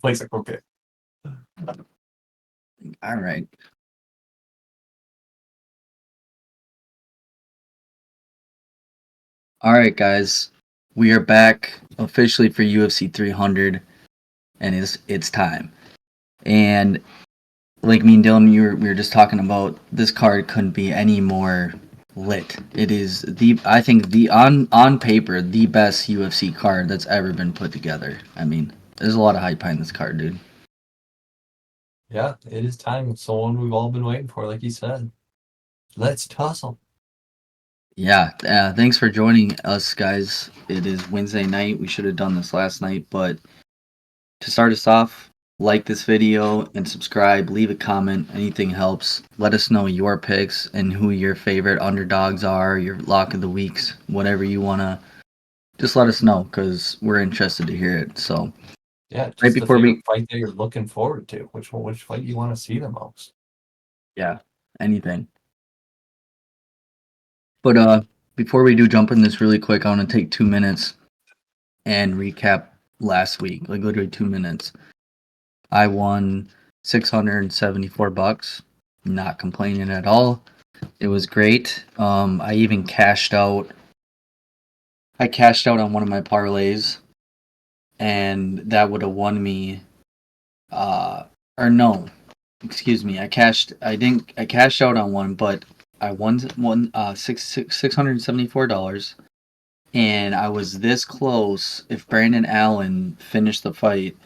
Blake's like, okay. All right. All right, guys. We are back officially for UFC 300, and it's time. And like me and Dylan, we were just talking about, this card couldn't be any more lit. It is I think the on paper the best UFC card that's ever been put together. I mean, there's a lot of hype behind this card, dude. Yeah, it is time. It's the one we've all been waiting for, like you said. Let's tussle. Yeah, thanks for joining us, guys. It is Wednesday night. We should have done this last night, but to start us off, like this video and subscribe, leave a comment, anything helps. Let us know your picks and who your favorite underdogs are, your lock of the weeks, whatever you want to, just let us know because we're interested to hear it. So, Yeah, right just the before favorite we, fight that you're looking forward to. Which fight you want to see the most? yeah, anything. But before we do jump in this really quick, I want to take 2 minutes and recap last week, like literally 2 minutes. I won $674. Not complaining at all. It was great. I even cashed out. I cashed out on one of my parlays, and that would have won me. Or no, excuse me. I didn't. I cashed out on one, but I won $674, and I was this close. If Brandon Allen finished the fight,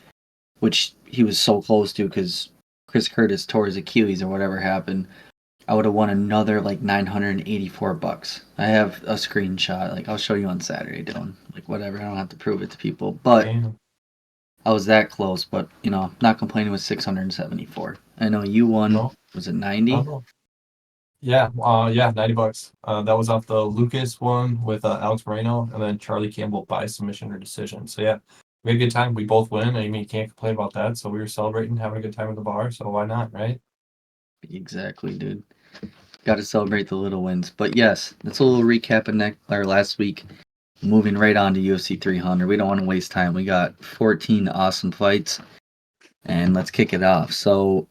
which he was so close to, because Chris Curtis tore his Achilles or whatever happened, I would have won another like $984. I have a screenshot. Like, I'll show you on Saturday, Dylan. Like, whatever. I don't have to prove it to people. But Damn. I was that close. But not complaining with 674. I know you won. No, Was it no, 90? no. Yeah, $90. That was off the Lucas one with Alex Moreno, and then Charlie Campbell by submission or decision. So yeah, we had a good time. We both win. I mean, you can't complain about that. So we were celebrating, having a good time at the bar. So why not, right? Exactly, dude. Got to celebrate the little wins. But yes, that's a little recap of our last week. Moving right on to UFC 300. We don't want to waste time. We got 14 awesome fights, and let's kick it off. So,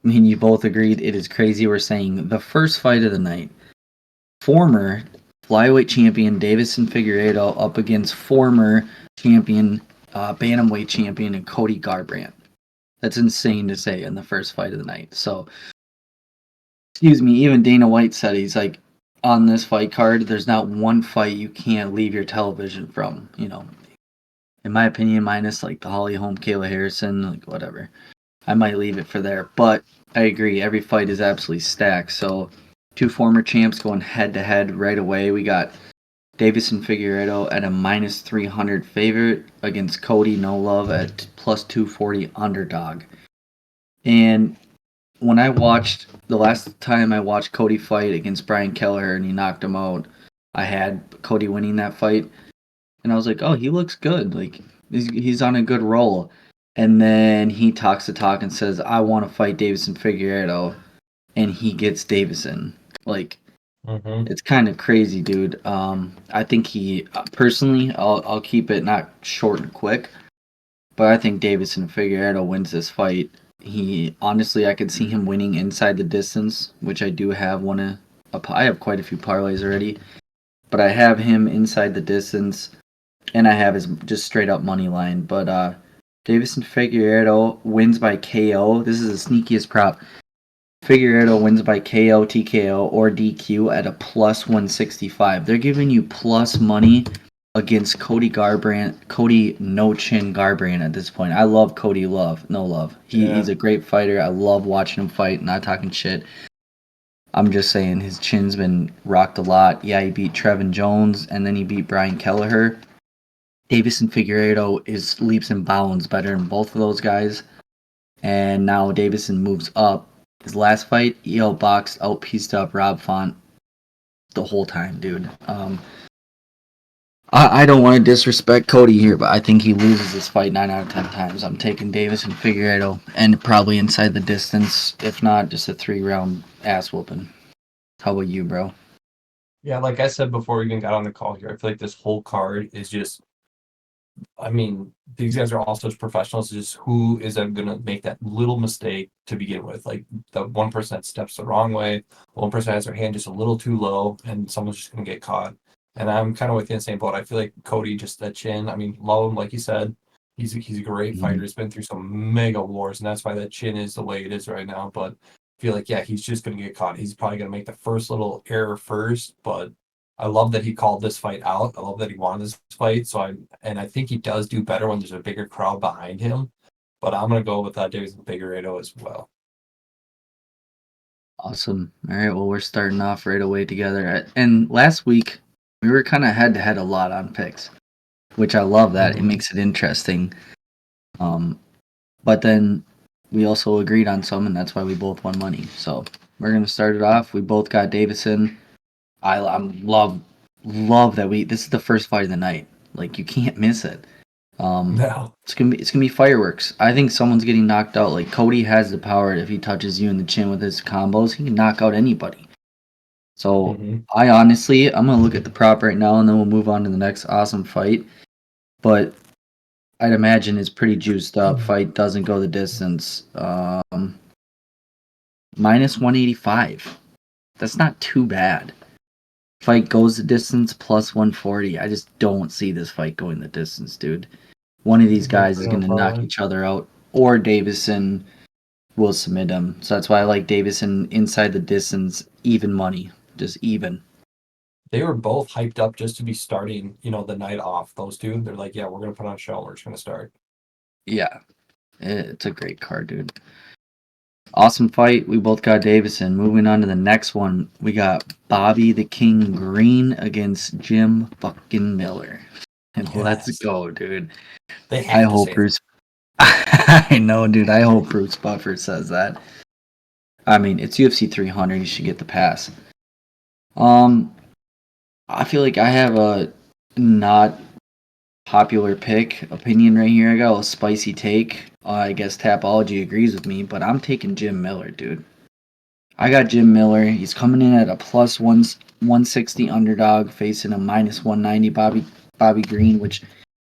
I mean, you both agreed it is crazy. We're saying the first fight of the night. Former flyweight champion Davison Figueiredo up against former champion, bantamweight champion, and Cody Garbrandt. That's insane to say in the first fight of the night. So, excuse me, even Dana White said he's like, on this fight card, there's not one fight you can't leave your television from. In my opinion, minus like the Holly Holm, Kayla Harrison, like whatever. I might leave it for there. But I agree, every fight is absolutely stacked. So, two former champs going head to head right away. We got Davison Figueiredo at a minus 300 favorite against Cody No Love at plus 240 underdog. And when I watched the last time I watched Cody fight against Brian Kelleher and he knocked him out, I had Cody winning that fight, and I was like, oh, he looks good. Like, he's on a good roll. And then he talks the talk and says, I want to fight Davison Figueiredo, and he gets Davison. Like, Mm-hmm. it's kind of crazy, dude. I think he personally, I'll keep it not short and quick, but I think Davison Figueiredo wins this fight. He honestly, I could see him winning inside the distance, which I do have I have quite a few parlays already, but I have him inside the distance, and I have his just straight up money line. But Davison Figueiredo wins by KO. This is the sneakiest prop. Figueiredo wins by KO, TKO, or DQ at a plus 165. They're giving you plus money against Cody No Chin Garbrandt at this point. I love Cody No Love. He's Yeah. a great fighter. I love watching him fight, not talking shit. I'm just saying his chin's been rocked a lot. Yeah, he beat Trevin Jones, and then he beat Brian Kelleher. Davison Figueiredo is leaps and bounds better than both of those guys. And now Davison moves up. His last fight, he outpieced up Rob Font the whole time, dude. I don't want to disrespect Cody here, but I think he loses this fight 9 out of 10 times. I'm taking Davison Figueiredo, and probably inside the distance, if not just a 3-round ass whooping. How about you, bro? Yeah, like I said before we even got on the call here, I feel like this whole card is just I mean, these guys are all such professionals. Just who is going to make that little mistake to begin with? Like the one person that steps the wrong way, one person has their hand just a little too low, and someone's just going to get caught. And I'm kind of with you in the same boat. I feel like Cody just that chin. I mean, love him like you said. He's a great fighter. Mhm. He's been through some mega wars, and that's why that chin is the way it is right now. But I feel like yeah, he's just going to get caught. He's probably going to make the first little error first, but I love that he called this fight out. I love that he wanted this fight. I think he does do better when there's a bigger crowd behind him. But I'm gonna go with Davidson Figueiredo as well. Awesome. All right. Well, we're starting off right away together. And last week we were kind of head to head a lot on picks, which I love that. It Mhm. makes it interesting. Um, but then we also agreed on some, and that's why we both won money. So we're gonna start it off. We both got Davison. I love that we. This is the first fight of the night. Like you can't miss it. No. It's gonna be fireworks. I think someone's getting knocked out. Like Cody has the power. If he touches you in the chin with his combos, he can knock out anybody. So Hmm. I'm gonna look at the prop right now, and then we'll move on to the next awesome fight. But I'd imagine it's pretty juiced up. Fight doesn't go the distance. Minus 185. That's not too bad. Fight goes the distance plus 140. I just don't see this fight going the distance, dude. One of these Big guys is three on gonna knock parlay. each other out, or Davison will submit him. So that's why I like Davison inside the distance, even money, just even. They were both hyped up just to be starting, the night off. Those two, they're like, yeah, we're gonna put on a show. We're just gonna start. Yeah, it's a great card, dude. Awesome fight. We both got Davison. Moving on to the next one, we got Bobby the King Green against Jim fucking Miller. And let's Yes, go, dude. they I have to hope say that. Bruce. I know, dude. I hope Bruce Buffer says that. I mean, it's UFC 300. You should get the pass. Um, I feel like I have a not popular pick opinion right here. I got a spicy take. I guess Tapology agrees with me, but I'm taking Jim Miller, dude. I got Jim Miller. He's coming in at a plus 160 underdog, facing a minus 190 Bobby Green, which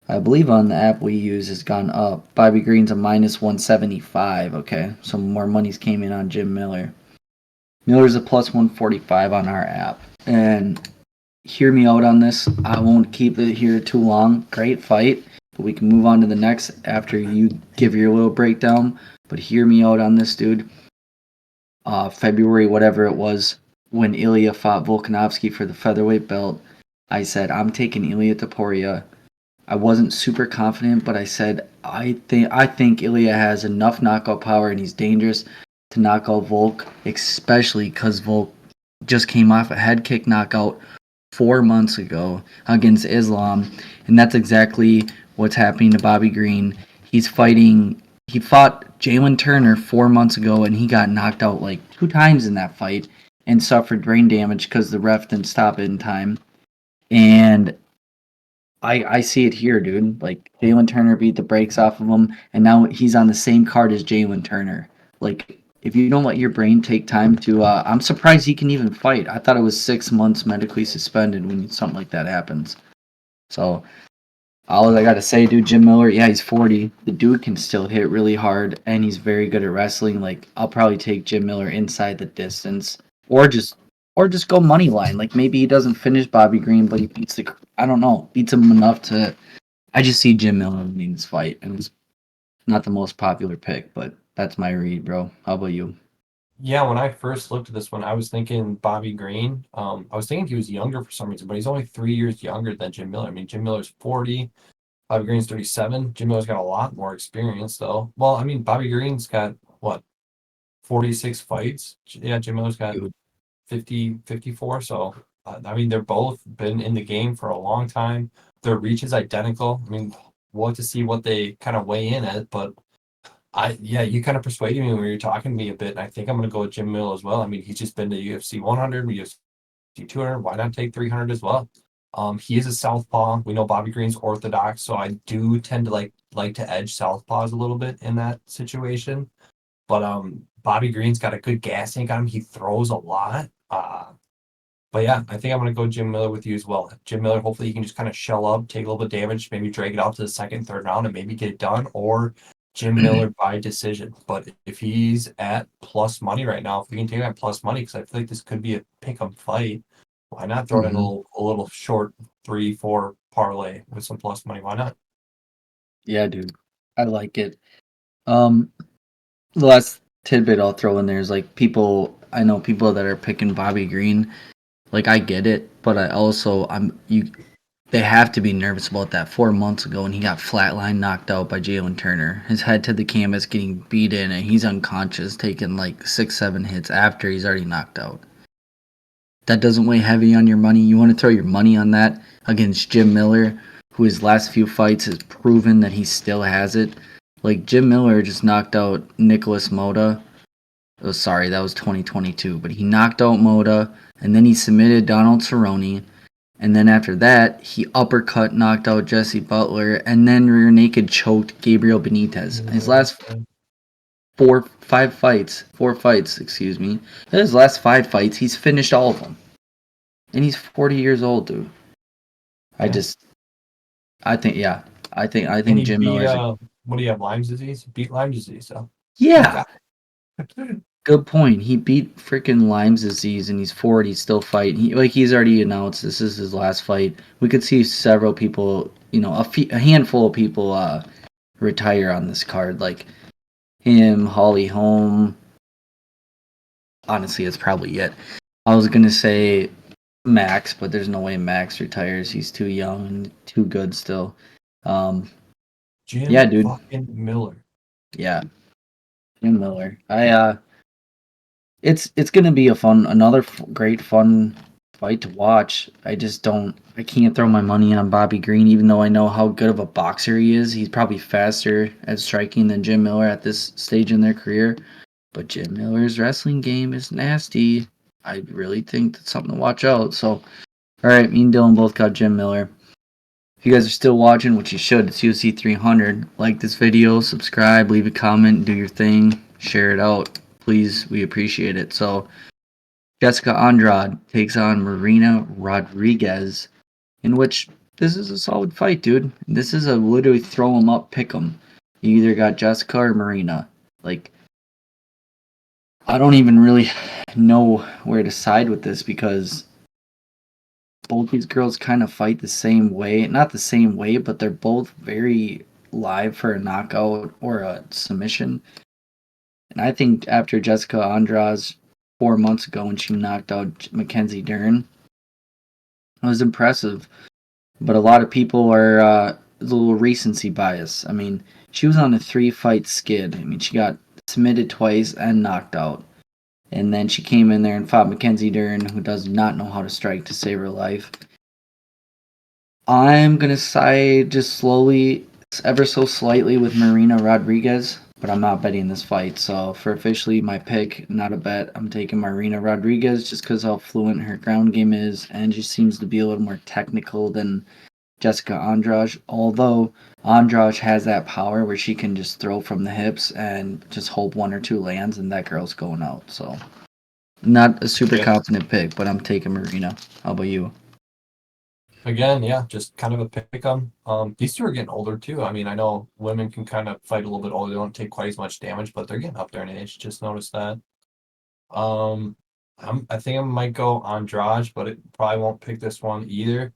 I believe on the app we use has gone up. Bobby Green's a minus 175. Okay, so more money's came in on Jim Miller. Miller's a plus 145 on our app. And hear me out on this. I won't keep it here too long. Great fight, but we can move on to the next after you give your little breakdown. But hear me out on this, dude. February, whatever it was, when Ilya fought Volkanovski for the featherweight belt, I said, I'm taking Ilya Taporia. I wasn't super confident, but I said I think Ilya has enough knockout power and he's dangerous to knock out Volk, especially because Volk just came off a head kick knockout 4 months ago against Islam, and that's exactly what's happening to Bobby Green. He's fighting. He fought Jalen Turner 4 months ago, and he got knocked out like 2 times in that fight and suffered brain damage because the ref didn't stop it in time. And I see it here, dude. Like Jalen Turner beat the brakes off of him, and now he's on the same card as Jalen Turner. Like if you don't let your brain take time to, I'm surprised he can even fight. I thought it was 6 months medically suspended when something like that happens. So all I gotta say, dude, Jim Miller, yeah, he's 40. The dude can still hit really hard, and he's very good at wrestling. Like I'll probably take Jim Miller inside the distance, or just or just go money line. Like maybe he doesn't finish Bobby Green, but he beats the I don't know, beats him enough to. I just see Jim Miller winning this fight, and it's not the most popular pick, but that's my read, bro. How about you? Yeah, when I first looked at this one, I was thinking Bobby Green. I was thinking he was younger for some reason, but he's only 3 years younger than Jim Miller. I mean, Jim Miller's 40. Bobby Green's 37. Jim Miller's got a lot more experience, though. Well, I mean, Bobby Green's got what, 46 fights? Yeah, Jim Miller's got Dude, 50, 54. So, I mean, they're both been in the game for a long time. Their reach is identical. I mean, we'll have to see what they kind of weigh in at, but yeah, you kind of persuaded me when you were talking to me a bit, and I think I'm going to go with Jim Mill as well. I mean, he's just been to UFC 100, UFC 200. Why not take 300 as well? He is a southpaw. We know Bobby Green's orthodox, so I do tend to like to edge southpaws a little bit in that situation. But Bobby Green's got a good gas tank on him. He throws a lot. But yeah, I think I'm gonna go Jim Miller with you as well. Jim Miller, hopefully he can just kind of shell up, take a little bit of damage, maybe drag it out to the second, third round, and maybe get it done. Or Jim Miller by decision. But if he's at plus money right now, if we can take that plus money, because I feel like this could be a pick 'em fight, why not throw it in a little short 3-4 parlay with some plus money? Why not? Yeah, dude. I like it. The last tidbit I'll throw in there is like I know people that are picking Bobby Green. Like I get it, but they have to be nervous about that 4 months ago when he got flatline knocked out by Jalen Turner. His head to the canvas getting beat in and he's unconscious, taking like 6-7 hits after he's already knocked out. That doesn't weigh heavy on your money. You want to throw your money on that against Jim Miller, who his last few fights has proven that he still has it. Like Jim Miller just knocked out Nicholas Moda. Oh, sorry, that was 2022. But he knocked out Moda, and then he submitted Donald Cerrone, and then after that, he uppercut knocked out Jesse Butler, and then rear naked choked Gabriel Benitez. His last four fights, excuse me. His last 5 fights, he's finished all of them. And he's 40 years old, dude. I think And he Jim beat Miller's what do you have, Lyme disease? Beat Lyme disease, so yeah. Good point. He beat freaking Lyme's disease, and he's 40, still fighting. He's already announced this is his last fight. We could see several people, a handful of people retire on this card, like him, Holly Holm. Honestly, it's probably it. I was gonna say Max, but there's no way Max retires. He's too young and too good still. Jim Yeah, dude. fucking Miller. Yeah, Jim Miller. It's gonna be another great fun fight to watch. I can't throw my money on Bobby Green, even though I know how good of a boxer he is. He's probably faster at striking than Jim Miller at this stage in their career. But Jim Miller's wrestling game is nasty. I really think that's something to watch out. So, all right, me and Dylan both got Jim Miller. If you guys are still watching, which you should, it's UFC 300. Like this video, subscribe, leave a comment, do your thing, share it out. Please, we appreciate it. So, Jessica Andrade takes on Marina Rodriguez, in which this is a solid fight, dude. This is a literally throw 'em up, pick 'em. You either got Jessica or Marina. Like, I don't even really know where to side with this because both these girls kind of fight the same way. Not the same way, but they're both very live for a knockout or a submission. And I think after Jessica Andrade's 4 months ago when she knocked out Mackenzie Dern, it was impressive. But a lot of people are a little recency bias. I mean, she was on a 3-fight skid. I mean, she got submitted twice and knocked out. And then she came in there and fought Mackenzie Dern, who does not know how to strike to save her life. I'm going to side just slowly, ever so slightly, with Marina Rodriguez, but I'm not betting this fight. So for officially my pick, not a bet, I'm taking Marina Rodriguez just because how fluent her ground game is, and she seems to be a little more technical than Jessica Andrade. Although Andrade has that power where she can just throw from the hips and just hope 1 or 2 lands, and that girl's going out. So not a super confident pick, but I'm taking Marina. How about you? Again, yeah, just kind of a pick 'em. These two are getting older too. I mean, I know women can kind of fight a little bit older. They don't take quite as much damage, but they're getting up there in age. Just noticed that. Um, I think I might go Andrade, but it probably won't pick this one either.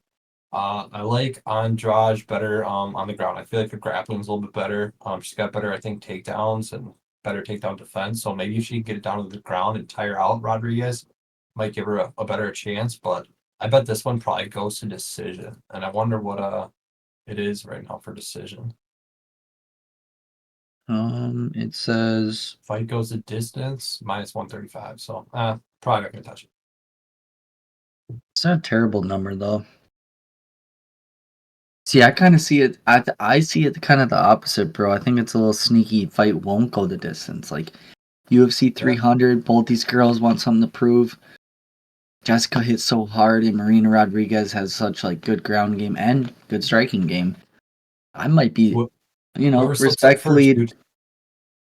I like Andrade better on the ground. I feel like her grappling's a little bit better. She's got better, I think, takedowns and better takedown defense. So maybe if she can get it down to the ground and tire out Rodriguez, might give her a better chance. But I bet this one probably goes to decision. And I wonder what it is right now for decision. It says Fight goes the distance, -135. So probably not gonna touch it. it's not a terrible number though. See, I kind of see it. I see it kind of the opposite, bro. I think it's a little sneaky. Fight won't go the distance. Like UFC 300, both these girls want something to prove. Jessica hits so hard, and Marina Rodriguez has such like good ground game and good striking game. I might be, Whoever slips up first, respectfully, dude.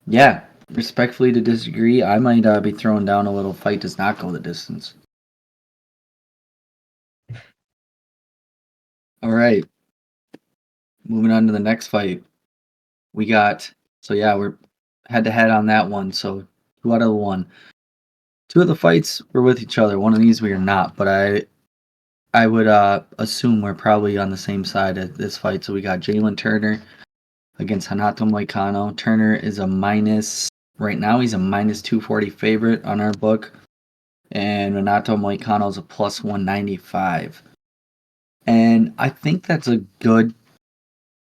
yeah, respectfully to disagree. I might be throwing down a little. Fight does not go the distance. All right. Moving on to the next fight. We got, so yeah, we're head to head on that one. So 2 out of 1. 2 of the fights were with each other. One of these we are not, but I would assume we're probably on the same side of this fight. So we got Jalen Turner against Hanato Moicano. Turner is right now he's a minus 240 favorite on our book. And Renato Moicano is a plus 195. And I think that's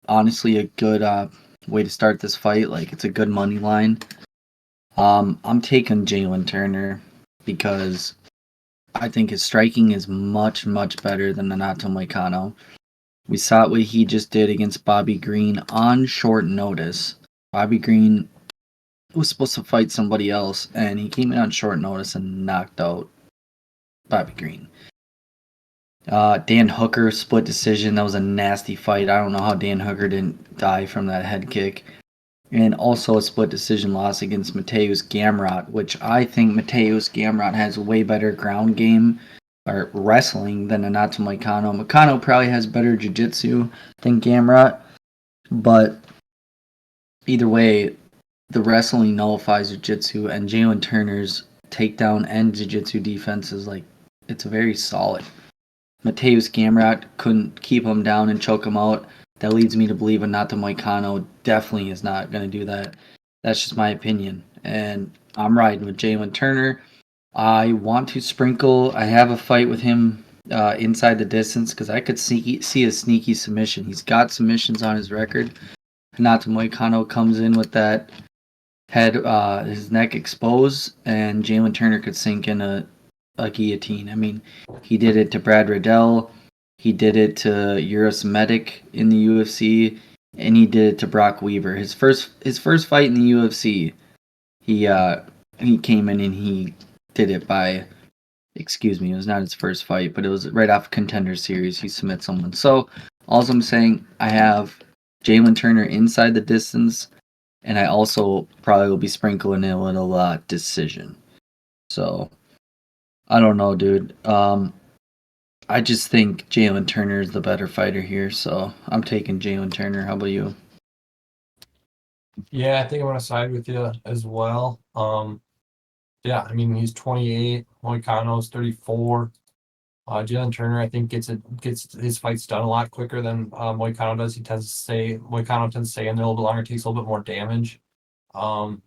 honestly, a good way to start this fight. Like, it's a good money line. I'm taking Jalen Turner because I think his striking is much, much better than Renato Moicano. We saw what he just did against Bobby Green on short notice. Bobby Green was supposed to fight somebody else, and he came in on short notice and knocked out Bobby Green. Dan Hooker split decision. That was a nasty fight. I don't know how Dan Hooker didn't die from that head kick. And also a split decision loss against Mateusz Gamrot, which I think Mateusz Gamrot has a way better ground game or wrestling than Renato Moicano. Moicano probably has better jiu-jitsu than Gamrot, but either way, the wrestling nullifies jiu-jitsu, and Jalen Turner's takedown and jiu-jitsu defense is it's very solid. Mateusz Gamrot couldn't keep him down and choke him out. That leads me to believe Renato Moicano definitely is not going to do that. That's just my opinion. And I'm riding with Jalen Turner. I want to sprinkle. I have a fight with him inside the distance because I could see a sneaky submission. He's got submissions on his record. Renato Moicano comes in with that head, his neck exposed, and Jalen Turner could sink in a guillotine. I mean, he did it to Brad Riddell, he did it to Uros Medic in the UFC, and he did it to Brock Weaver. His first fight in the UFC, he came in and he did it by, excuse me, it was not his first fight, but it was right off Contender Series. He submit someone. So, all I'm saying, I have Jalen Turner inside the distance, and I also probably will be sprinkling in a little decision. So, I don't know, dude. I just think Jalen Turner is the better fighter here, so I'm taking Jalen Turner. How about you? Yeah, I think I'm gonna side with you as well. Yeah, I mean he's 28, Moicano's 34. Jalen Turner, I think, gets his fights done a lot quicker than Moicano does. Moicano tends to stay in there a little bit longer, takes a little bit more damage.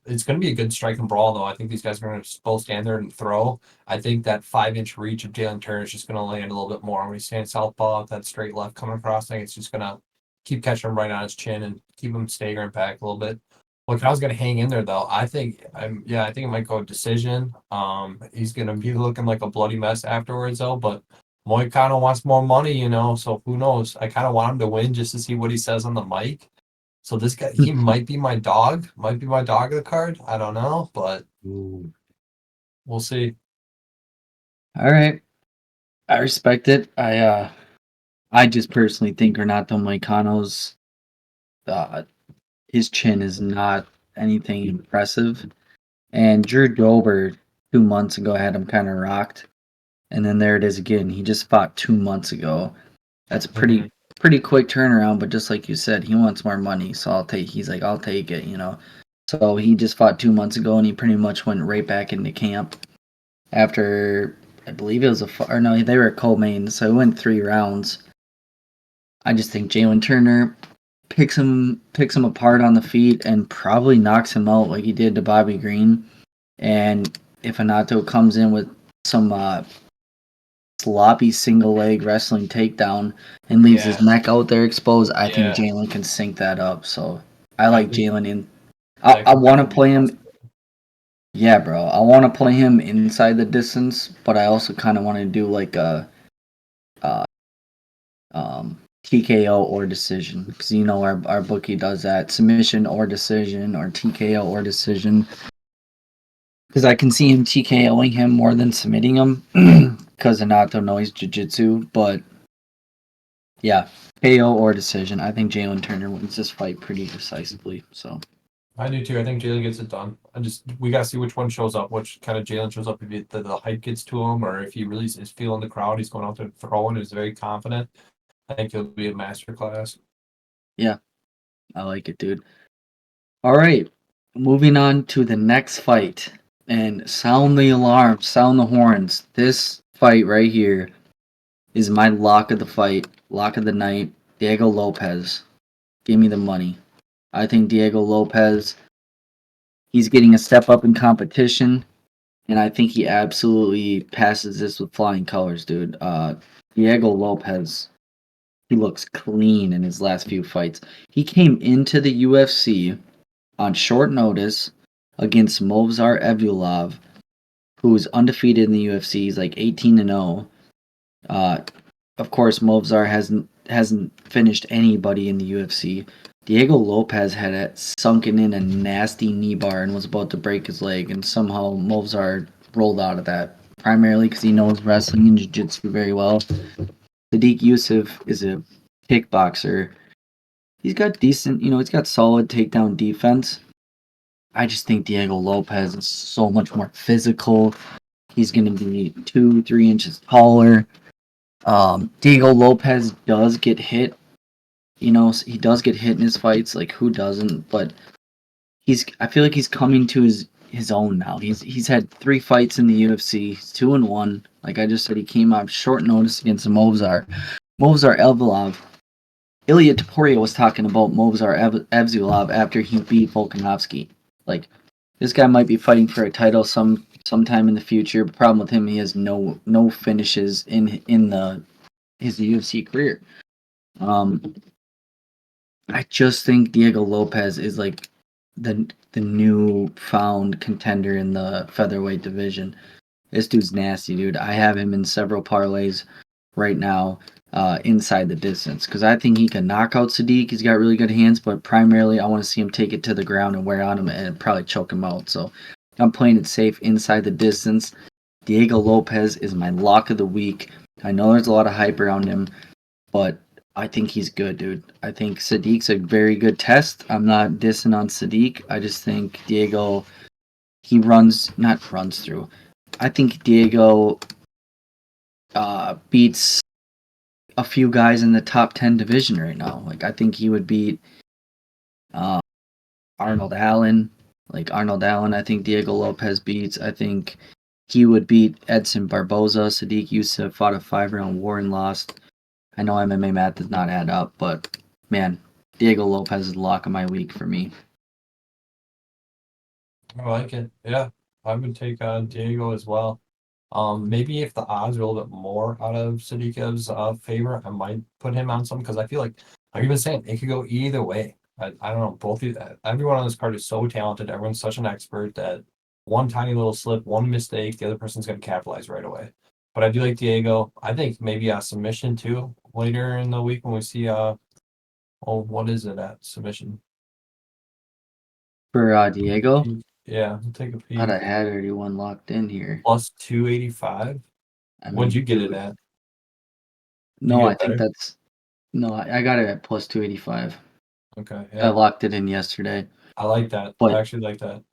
It's going to be a good strike and brawl, though. I think these guys are going to both stand there and throw. I think that 5-inch reach of Jalen Turner is just going to land a little bit more. When he's standing southpaw, that straight left coming across, I think it's just going to keep catching him right on his chin and keep him staggering back a little bit. Look, I was going to hang in there though. I think it might go decision. He's going to be looking like a bloody mess afterwards though, but Moicano wants more money, so who knows? I kind of want him to win just to see what he says on the mic. So this guy, he might be my dog of the card. I don't know, but we'll see. All right, I respect it. I just personally think Renato Moicano's his chin is not anything impressive, and Drew Dober 2 months ago had him kind of rocked, and then there it is again. He just fought 2 months ago. That's a pretty quick turnaround, but just like you said, he wants more money, so he's like, I'll take it. So he just fought 2 months ago, and he pretty much went right back into camp after, I believe it was or no, they were co-main, so it went 3 rounds. I just think Jalen Turner picks him apart on the feet and probably knocks him out like he did to Bobby Green. And if Anato comes in with some sloppy single leg wrestling takedown and leaves his neck out there exposed, I think Jalen can sync that up. So I like Jalen in. I want to play him. Yeah, bro. I want to play him inside the distance, but I also kind of want to do like a TKO or decision, because our bookie does that, submission or decision or TKO or decision. Because I can see him TKOing him more than submitting him because Anato knows jiu-jitsu. But yeah, KO or decision. I think Jalen Turner wins this fight pretty decisively. So I do too. I think Jalen gets it done. We gotta see which one shows up, which kind of Jalen shows up, if the hype gets to him, or if he really is feeling the crowd. He's going out there throwing, is very confident. I think it'll be a masterclass. Yeah, I like it, dude. All right, moving on to the next fight. And sound the alarm, sound the horns. This fight right here is my lock of the fight, lock of the night. Diego Lopez. Give me the money. I think Diego Lopez, he's getting a step up in competition, and I think he absolutely passes this with flying colors, dude. Diego Lopez, he looks clean in his last few fights. He came into the UFC on short notice against Movsar Evloev, who's undefeated in the UFC. He's like 18-0. Of course, Movsar hasn't finished anybody in the UFC. Diego Lopez had it sunken in a nasty knee bar and was about to break his leg, and somehow Movsar rolled out of that. Primarily because he knows wrestling and jiu-jitsu very well. Sadiq Yusuf is a kickboxer. He's got decent, he's got solid takedown defense. I just think Diego Lopez is so much more physical. He's going to be 2-3 inches taller. Diego Lopez does get hit. He does get hit in his fights. Like, who doesn't? But I feel like he's coming to his own now. He's had 3 fights in the UFC. He's 2-1. Like I just said, he came out short notice against Movsar Evloev. Ilya Topuria was talking about Movsar Evloev after he beat Volkanovski. Like, this guy might be fighting for a title sometime in the future. The problem with him, he has no finishes in his UFC career. I just think Diego Lopez is like the new found contender in the featherweight division. This dude's nasty, dude. I have him in several parlays right now inside the distance because I think he can knock out Sadiq. He's got really good hands, but primarily I want to see him take it to the ground and wear on him and probably choke him out. So I'm playing it safe inside the distance. Diego Lopez is my lock of the week. I know there's a lot of hype around him, but I think he's good, dude. I think Sadiq's a very good test. I'm not dissing on Sadiq. I just think Diego, he not runs through. I think Diego beats a few guys in the top 10 division right now. Like, I think he would beat Arnold Allen. Like, Arnold Allen, I think Diego Lopez beats. I think he would beat Edson Barboza. Sadiq Yusuf fought a 5-round war and lost. I know MMA math does not add up, but, man, Diego Lopez is the lock of my week for me. I like it. Yeah, I would take Diego as well. Maybe if the odds are a little bit more out of Sadiq's favor, I might put him on some because I feel like I've been saying it could go either way. I don't know. Everyone on this card is so talented. Everyone's such an expert that one tiny little slip, one mistake, the other person's going to capitalize right away. But I do like Diego. I think maybe a submission too later in the week when we see what is it at submission? For Diego, Yeah, we'll take a I thought I peek. had already one locked in here. Plus 285. I What'd mean, you get it at? You no, get I it think better? that's no. I got it at plus 285. Okay, I yeah. locked it in yesterday. I like that. I But actually like that.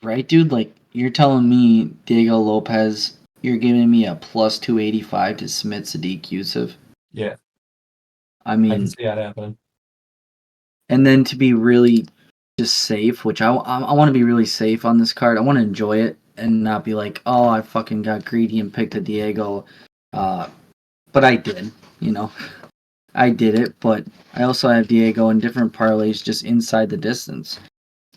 right, dude, like you're telling me Diego Lopez, you're giving me a plus 285 to submit Sadiq Yusuf. Yeah, I I can mean, see that happening. and then to be really just safe, which I want to be really safe on this card. I want to enjoy it and not be like, oh, I fucking got greedy and picked a Diego. But I did, you know. I did it, but I also have Diego in different parlays just inside the distance.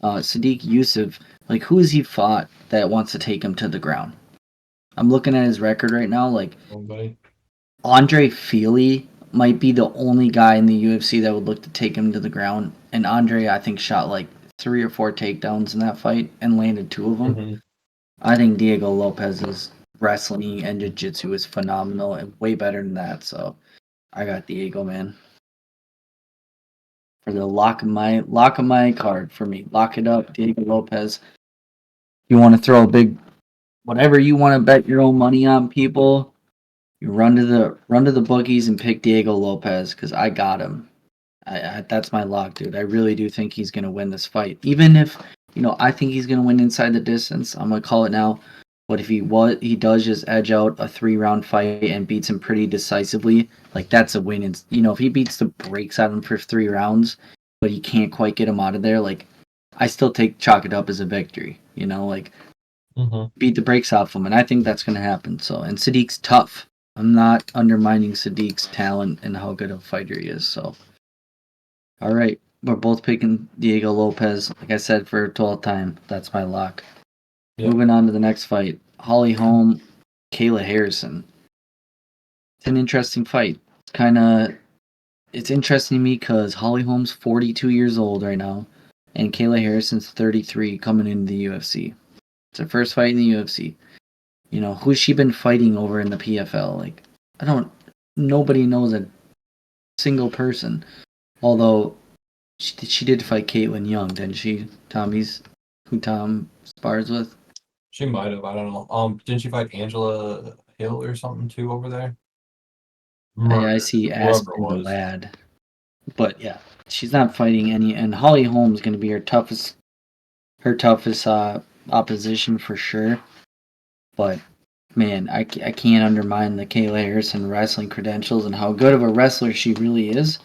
Sadiq Yusuf, like who has he fought that wants to take him to the ground? I'm looking at his record right now. Like Anybody? Andre Feely might be the only guy in the UFC that would look to take him to the ground. And Andre, I think, shot like 3 or 4 takedowns in that fight and landed 2 of them. Mm-hmm. I think Diego Lopez's wrestling and jiu-jitsu is phenomenal and way better than that. So I got Diego, man. For the lock of my card for me. Lock it up, Diego Lopez. You want to throw a big whatever you want to bet your own money on, people. You run to the bookies and pick Diego Lopez because I got him. That's my lock, dude. I really do think he's gonna win this fight. Even if I think he's gonna win inside the distance. I'm gonna call it now. But if he does just edge out a 3-round fight and beats him pretty decisively, like that's a win. And if he beats the brakes out of him for 3 rounds, but he can't quite get him out of there, like I still chalk it up as a victory. Like beat the brakes off him, and I think that's going to happen. So, and Sadiq's tough. I'm not undermining Sadiq's talent and how good of a fighter he is. So, all right, we're both picking Diego Lopez. Like I said for a 12th time, that's my lock. Yep. Moving on to the next fight, Holly Holm, Kayla Harrison. It's an interesting fight. It's interesting to me because Holly Holm's 42 years old right now, and Kayla Harrison's 33 coming into the UFC. It's her first fight in the UFC. Who's she been fighting over in the PFL? Like, nobody knows a single person. Although, she did fight Caitlin Young, didn't she? Who Tom spars with? She might have. I don't know. Didn't she fight Angela Hill or something too over there? I see Aspen the lad. But yeah, she's not fighting any. And Holly Holm's going to be her toughest opposition for sure. But man, I can't undermine the Kayla Harrison wrestling credentials and how good of a wrestler she really is.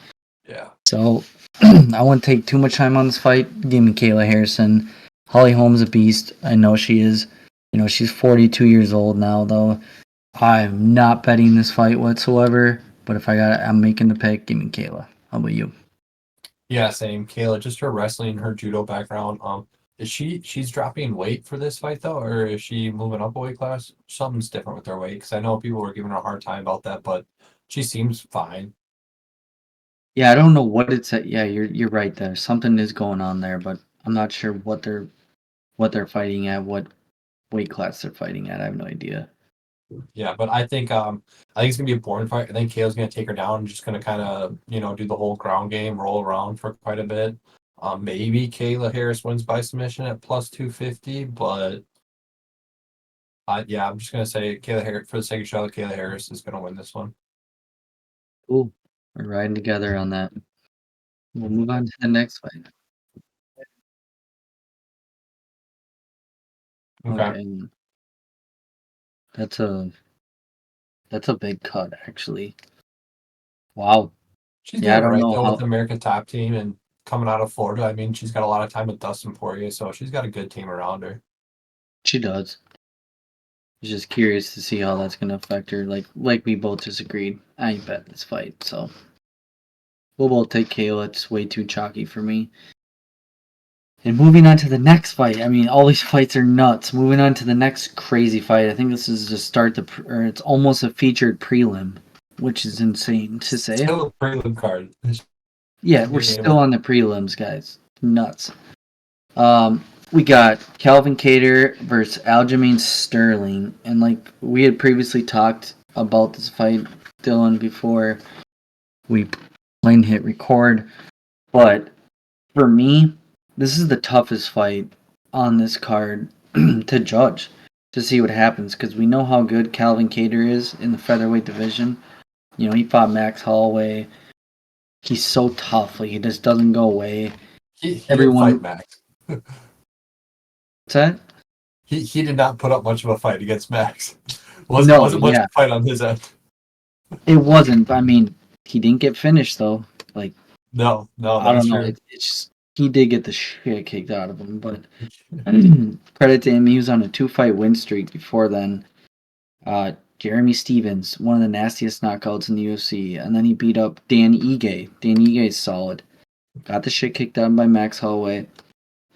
Yeah. So I won't take too much time on this fight. Give me Kayla Harrison. Holly Holm's a beast. I know she is. She's 42 years old now, though. I'm not betting this fight whatsoever. But if I'm making the pick. Give me Kayla. How about you? Yeah, same. Kayla, just her wrestling, her judo background. She's dropping weight for this fight though, or is she moving up a weight class? Something's different with her weight because I know people were giving her a hard time about that, but she seems fine. Yeah, I don't know what it's at. Yeah, you're right there. Something is going on there, but I'm not sure what they're fighting at, what weight class they're fighting at. I have no idea. Yeah, but I think it's gonna be a boring fight. I think Kayla's gonna take her down and just gonna kind of do the whole ground game, roll around for quite a bit. Maybe Kayla Harris wins by submission at plus 250, but yeah, I'm just gonna say Kayla Harris for the sake of Charlotte. Kayla Harris is gonna win this one. Cool, we're riding together on that. We'll move on to the next fight. Okay. That's a big cut, actually. Wow. She's doing right though with the American top team and coming out of Florida. I mean, she's got a lot of time with Dustin Poirier, so she's got a good team around her. She does. I'm just curious to see how that's going to affect her. Like we both just agreed. I ain't bet this fight, so we'll both take Kayla. It's way too chalky for me. And moving on to the next fight. I mean, all these fights are nuts. Moving on to the next crazy fight. I think this is to start or it's almost a featured prelim, which is insane to say. Still a prelim card. Yeah, we're still on the prelims, guys. Nuts. We got Calvin Kattar versus Aljamain Sterling, and like we had previously talked about this fight, Dylan, before we hit record. But for me, this is the toughest fight on this card to judge, to see what happens, because we know how good Calvin Kattar is in the featherweight division. He fought Max Holloway. He's so tough. Like, he just doesn't go away. He didn't fight Max. What's that? He did not put up much of a fight against Max. Wasn't much of a fight on his end. It wasn't. I mean, he didn't get finished though. Like, no, I don't know. It's just, he did get the shit kicked out of him, but credit to him. He was on a 2-fight win streak before then. Jeremy Stevens, one of the nastiest knockouts in the UFC, and then he beat up Dan Ige. Dan Ige is solid. Got the shit kicked out by Max Holloway.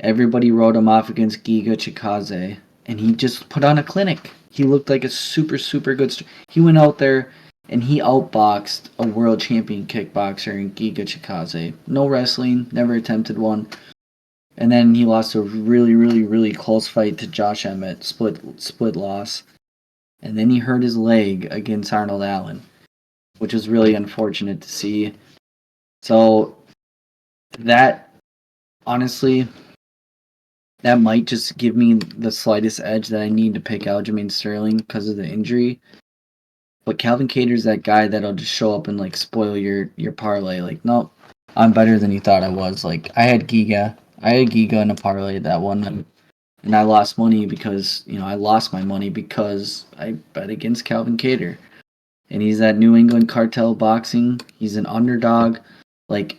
Everybody wrote him off against Giga Chikadze, and he just put on a clinic. He looked like a super, super good. He went out there and he outboxed a world champion kickboxer in Giga Chikadze. No wrestling, never attempted one. And then he lost a really, really, really close fight to Josh Emmett, split loss. And then he hurt his leg against Arnold Allen, which was really unfortunate to see. So that, honestly, that might just give me the slightest edge that I need to pick Aljamain Sterling because of the injury. But Calvin Kattar's that guy that'll just show up and like spoil your parlay. Like, no, I'm better than you thought I was. Like, I had Giga in a parlay that one. and I lost money because I lost my money because I bet against Calvin Cater, and he's at New England Cartel Boxing. He's an underdog, like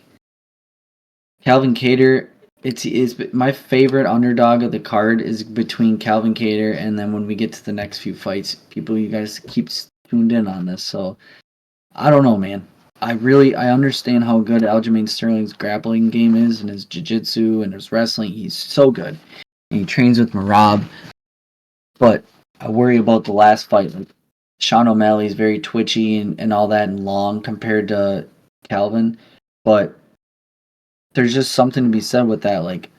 Calvin Cater. It's my favorite underdog of the card is between Calvin Cater and then when we get to the next few fights, people, you guys keep tuned in on this. So I don't know, man. I understand how good Aljamain Sterling's grappling game is and his jiu-jitsu and his wrestling. He's so good. And he trains with Marab. But I worry about the last fight. Like Sean O'Malley's very twitchy and all that and long compared to Calvin. But there's just something to be said with that. Like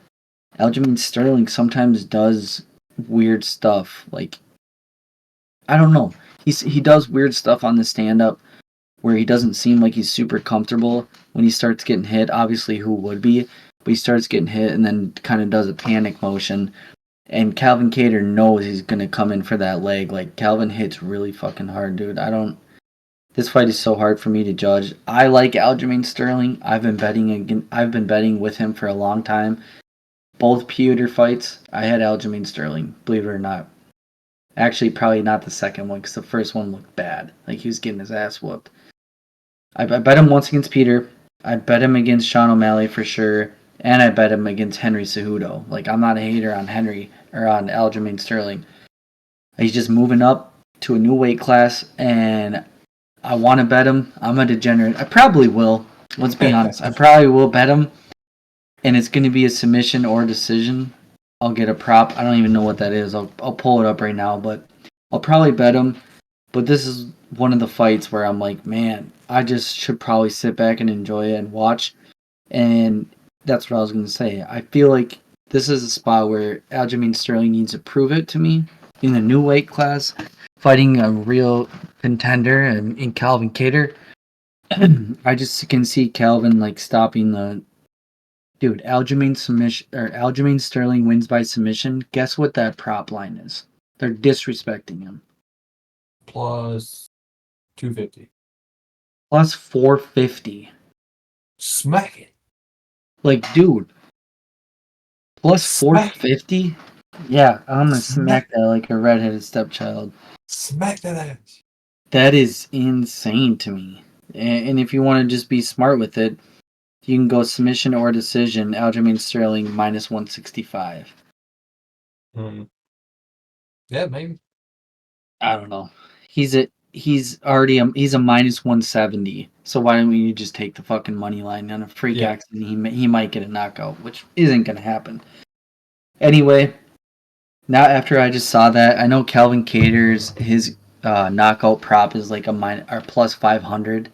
Aljamain Sterling sometimes does weird stuff. Like I don't know. He does weird stuff on the stand up where he doesn't seem like he's super comfortable when he starts getting hit. Obviously, who would be? But he starts getting hit and then kind of does a panic motion. And Calvin Cater knows he's going to come in for that leg. Like, Calvin hits really fucking hard, dude. This fight is so hard for me to judge. I like Aljamain Sterling. I've been betting with him for a long time. Both Pewter fights, I had Aljamain Sterling, believe it or not. Actually, probably not the second one because the first one looked bad. Like, he was getting his ass whooped. I bet him once against Peter. I bet him against Sean O'Malley for sure. And I bet him against Henry Cejudo. Like, I'm not a hater on Henry or on Aljamain Sterling. He's just moving up to a new weight class, and I want to bet him. I'm a degenerate. I probably will. Let's be honest. I probably will bet him, and it's going to be a submission or a decision. I'll get a prop. I don't even know what that is. I'll pull it up right now, but I'll probably bet him. But this is one of the fights where I'm like, man, I just should probably sit back and enjoy it and watch. And that's what I was going to say. I feel like this is a spot where Aljamain Sterling needs to prove it to me in the new weight class, fighting a real contender in Calvin Cater. I just can see Calvin like stopping the dude. Aljamain Sterling wins by submission. Guess what that prop line is? They're disrespecting him. Plus 250. Plus 450. Smack it. Like, dude. Plus 450? Yeah, I'm gonna smack that like a redheaded stepchild. Smack that ass. That is insane to me. And if you want to just be smart with it, you can go submission or decision. Aljamain Sterling minus 165. Yeah, maybe. I don't know. He's a minus 170. So why don't you just take the fucking money line on a freak accident? He might get a knockout, which isn't gonna happen. Anyway, now after I just saw that, I know Calvin Cater's his knockout prop is like or plus 500.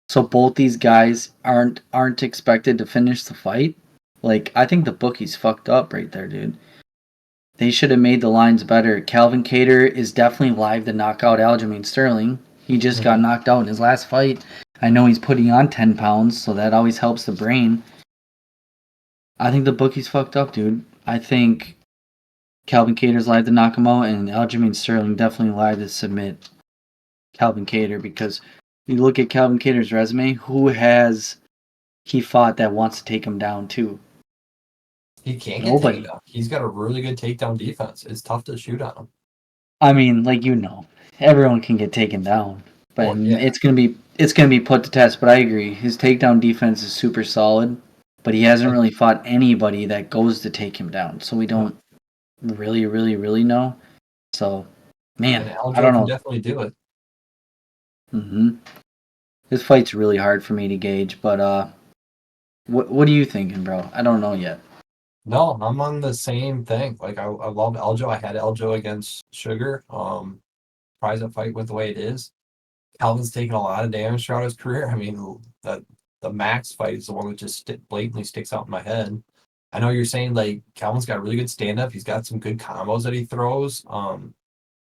So both these guys aren't expected to finish the fight. Like, I think the bookies fucked up right there, dude. They should have made the lines better. Calvin Cater is definitely live to knock out Aljamain Sterling. He just got knocked out in his last fight. I know he's putting on 10 pounds, so that always helps the brain. I think the bookies fucked up, dude. I think Calvin Cater's live to knock him out, and Aljamain Sterling definitely live to submit Calvin Cater, because you look at Calvin Cater's resume, who has he fought that wants to take him down too? He can't get taken down. He's got a really good takedown defense. It's tough to shoot on him. I mean, like, everyone can get taken down, but it's gonna be put to test. But I agree, his takedown defense is super solid, but he hasn't really fought anybody that goes to take him down, so we don't really know. So, man, I don't know. Can definitely do it. This fight's really hard for me to gauge, but what are you thinking, bro? I don't know yet. No, I'm on the same thing. Like, I love Eljo. I had Eljo against Sugar. Surprised that fight went the way it is. Calvin's taken a lot of damage throughout his career. I mean, the Max fight is the one that just blatantly sticks out in my head. I know you're saying, like, Calvin's got a really good stand-up. He's got some good combos that he throws.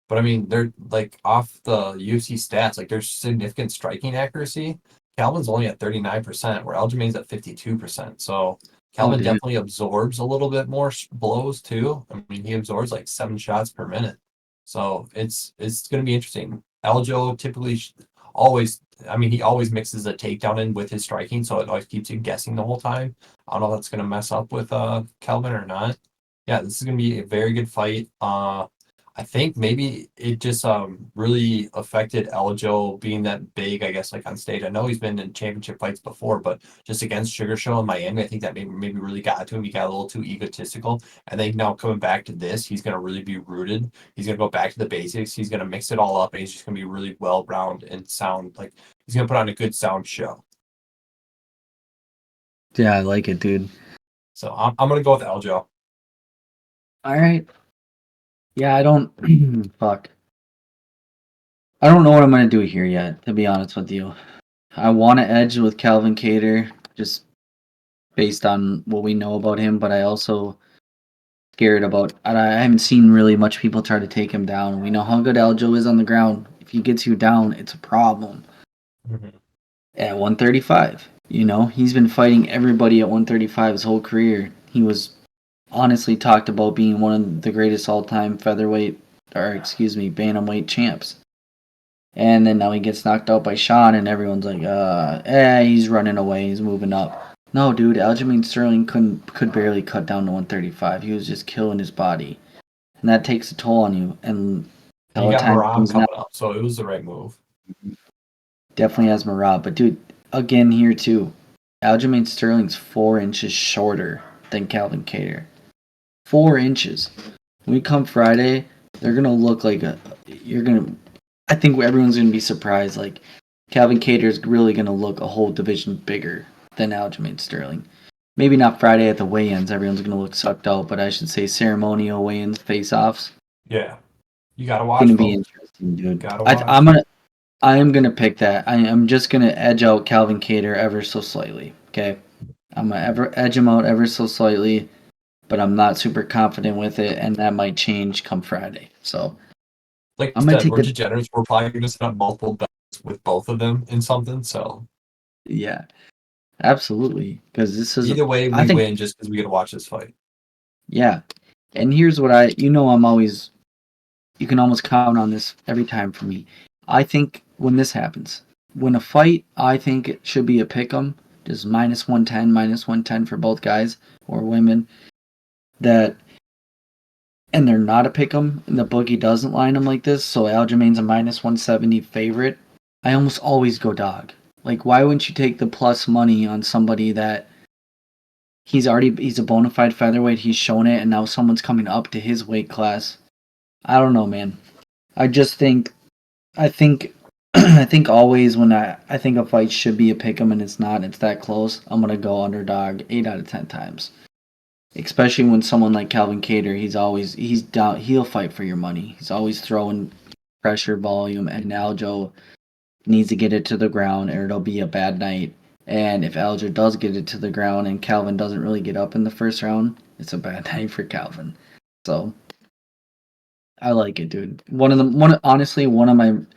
But I mean, they're like off the UFC stats, like there's significant striking accuracy. Calvin's only at 39%, where Aljamain's at 52%. So Calvin definitely absorbs a little bit more blows too. I mean, he absorbs like 7 shots per minute. So it's going to be interesting. Aljo typically he always mixes a takedown in with his striking, so it always keeps you guessing the whole time. I don't know if that's going to mess up with Calvin or not. Yeah, this is gonna be a very good fight. I think maybe it just really affected Aljo being that big, I guess, like on stage. I know he's been in championship fights before, but just against Sugar Show in Miami, I think that maybe really got to him. He got a little too egotistical. I think now coming back to this, he's gonna really be rooted. He's gonna go back to the basics. He's gonna mix it all up, and he's just gonna be really well rounded and sound like he's gonna put on a good sound show. Yeah, I like it, dude. So I'm gonna go with Aljo. All right. Yeah, I don't. Fuck. I don't know what I'm gonna do here yet. To be honest with you, I want to edge with Calvin Cater just based on what we know about him, but I also scared about. I haven't seen really much people try to take him down. We know how good Aljo is on the ground. If he gets you down, it's a problem. Mhm. At 135, he's been fighting everybody at 135 his whole career. He was honestly talked about being one of the greatest all-time featherweight, or excuse me, bantamweight champs. And then now he gets knocked out by Sean, and everyone's like, he's running away, he's moving up. No, dude, Aljamain Sterling could barely cut down to 135. He was just killing his body, and that takes a toll on you. And And you got Peloton Maram comes now, coming up, so it was the right move. definitely has Marab. But dude, again here too, Aljamain Sterling's 4 inches shorter than Calvin Cater. 4 inches. When we come Friday, they're gonna look like I think everyone's gonna be surprised. Like Calvin Cater's really gonna look a whole division bigger than Aljamain Sterling. Maybe not Friday at the weigh-ins. Everyone's gonna look sucked out, but I should say ceremonial weigh-ins, face-offs. Yeah, you gotta It's watch, gonna be folks. interesting, dude. Gotta I, watch. I'm gonna I am gonna pick that. I am just gonna edge out Calvin Cater ever so slightly. Okay, I'm gonna edge him out ever so slightly, but I'm not super confident with it, and that might change come Friday. So Like I'm I gonna said, take we're the degenerates. We're probably gonna set up multiple bets with both of them in something. So yeah, absolutely, because this is either way, I we think win just because we get to watch this fight. yeah, and here's what I'm always you can almost count on this every time for me. I think when this happens, when a fight, I think it should be a pick 'em, just -110 for both guys or women. That and they're not a pick 'em, and the bookie doesn't line them like this. So Aljamain's a -170 favorite. I almost always go dog. Like, why wouldn't you take the plus money on somebody that he's a bona fide featherweight, he's shown it, and now someone's coming up to his weight class. I don't know, man. I just think I think I think always when I think a fight should be a pick 'em and it's not, it's that close, I'm gonna go underdog 8 out of 10 times. Especially when someone like Calvin Cater, he's down, he'll fight for your money. He's always throwing pressure, volume, and Aljo needs to get it to the ground or it'll be a bad night. And if Aljo does get it to the ground and Calvin doesn't really get up in the first round, it's a bad night for Calvin. So I like it, dude. Honestly, one of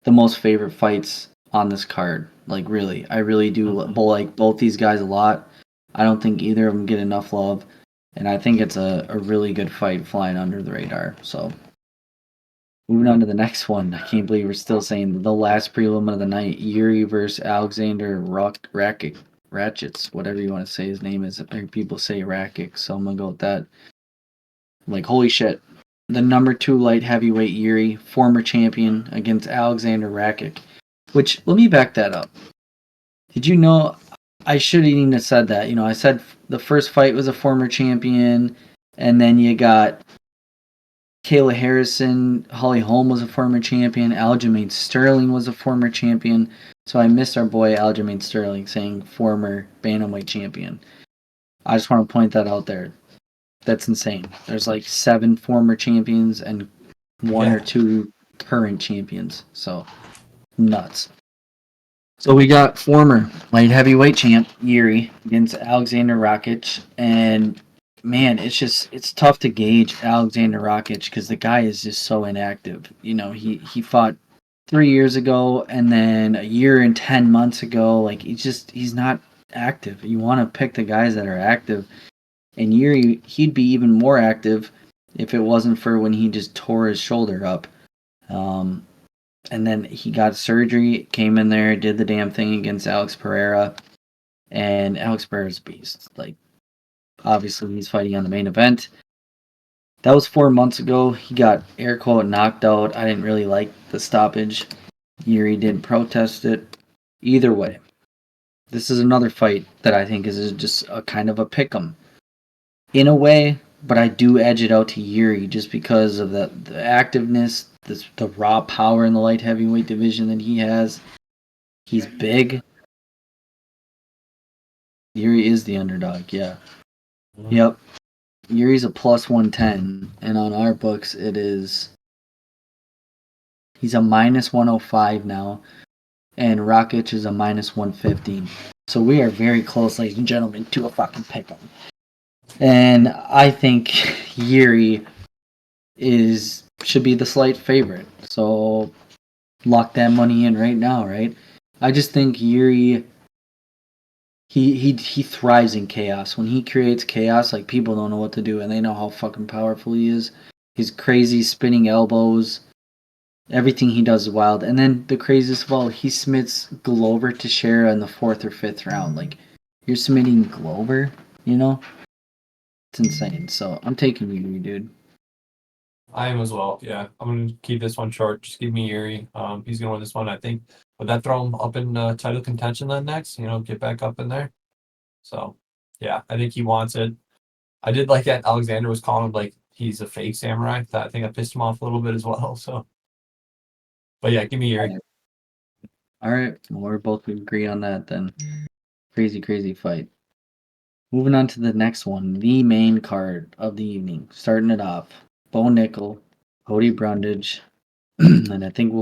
the most favorite fights on this card. Like really, I really do like both these guys a lot. I don't think either of them get enough love, and I think it's a really good fight flying under the radar. So moving on to the next one. I can't believe we're still saying the last prelim of the night: Yuri versus Alexander Ratchets, whatever you want to say his name is. People say Rakic, so I'm gonna go with that. Like holy shit, the number 2 light heavyweight Yuri, former champion, against Alexander Rakic. Which, let me back that up. Did you know? I should have even said that. I said the first fight was a former champion, and then you got Kayla Harrison, Holly Holm was a former champion, Aljamain Sterling was a former champion. So I missed our boy Aljamain Sterling saying former bantamweight champion. I just want to point that out there. That's insane. There's like 7 former champions and 1 or Yeah, 2 current champions. So nuts. So we got former light heavyweight champ Yuri against Alexander Rakic, and man, it's tough to gauge Alexander Rakic because the guy is just so inactive. He fought 3 years ago, and then a year and 10 months ago. Like he's not active. You want to pick the guys that are active, and Yuri he'd be even more active if it wasn't for when he just tore his shoulder up. Um, and then he got surgery, came in there, did the damn thing against Alex Pereira, and Alex Pereira's a beast. Like, obviously, he's fighting on the main event. That was 4 months ago. He got air quote knocked out. I didn't really like the stoppage. Yuri didn't protest it. Either way, this is another fight that I think is just a kind of a pick'em in a way, but I do edge it out to Yuri just because of the activeness, the raw power in the light heavyweight division that he has. He's big. Yuri is the underdog, yeah. Yep. Yuri's a plus 110, and on our books it is. He's a minus 105 now, and Rakic is a minus 115. So we are very close, ladies and gentlemen, to a fucking pick'em. And I think Yuri should be the slight favorite. So lock that money in right now, right? I just think Yuri he thrives in chaos. When he creates chaos, like people don't know what to do, and they know how fucking powerful he is. His crazy spinning elbows, everything he does is wild. And then the craziest of all, he submits Glover to Shera in the 4th or 5th round. Like, you're submitting Glover, you know? It's insane. So I'm taking Yuri, dude. I am as well. Yeah, I'm gonna keep this one short. Just give me Yuri. He's gonna win this one. I think. Would that throw him up in title contention then next? Get back up in there. So, yeah, I think he wants it. I did like that Alexander was calling him like he's a fake samurai. I think I pissed him off a little bit as well. So, but yeah, give me Yuri. All right, well, we're both agree on that then. Crazy, crazy fight. Moving on to the next one, the main card of the evening. Starting it off, Bo Nickel, Cody Brundage, and I think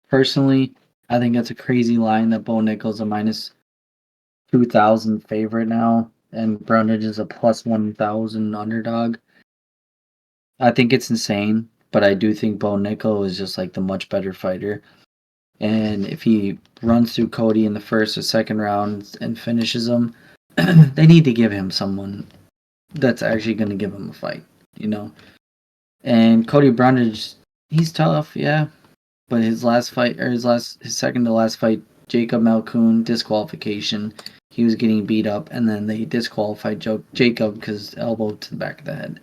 personally, I think that's a crazy line that Bo Nickel's a minus 2,000 favorite now, and Brundage is a plus 1,000 underdog. I think it's insane, but I do think Bo Nickel is just like the much better fighter. And if he runs through Cody in the first or second round and finishes him, they need to give him someone that's actually going to give him a fight, you know? And Cody Brundage, he's tough, yeah, but his second to last fight, Jacob Malkoon, disqualification. He was getting beat up, and then they disqualified Jacob because elbow to the back of the head.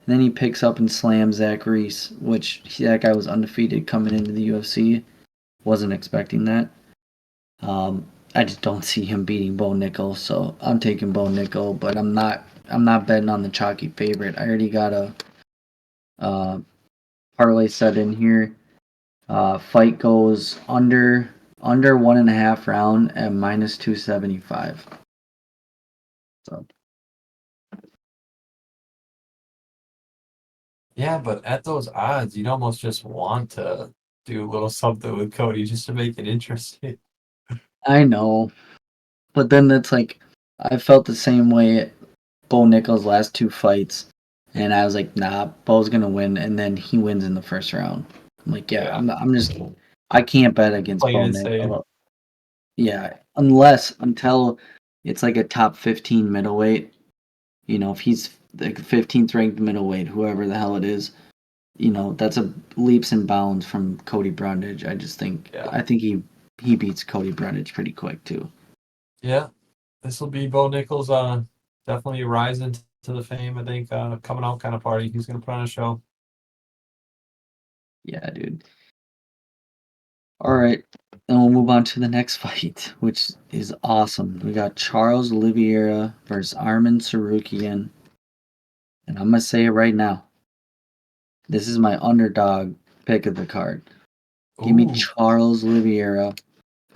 And then he picks up and slams Zach Reese, which that guy was undefeated coming into the UFC. Wasn't expecting that. I just don't see him beating Bo Nickel, so I'm taking Bo Nickel, but I'm not betting on the chalky favorite. I already got a parlay set in here. Fight goes under 1.5 round at minus 275. So Yeah, but at those odds, you'd almost just want to do a little something with Cody just to make it interesting. I know, but then that's like I felt the same way at Bo Nickel's last 2 fights, and I was like, nah, Bo's gonna win, and then he wins in the first round. I'm like, yeah, I can't bet against Plain Bo and safe. Nickel. Yeah, until it's like a top 15 middleweight. If he's like 15th ranked middleweight, whoever the hell it is, that's a leaps and bounds from Cody Brundage. I think he beats Cody Brundage pretty quick too. Yeah, this will be Bo Nichols. Definitely rising to the fame. I think coming out kind of party. He's gonna put on a show. Yeah, dude. All right, and we'll move on to the next fight, which is awesome. We got Charles Oliveira versus Arman Tsarukyan, and I'm gonna say it right now. This is my underdog pick of the card. Give me Ooh, Charles Oliveira.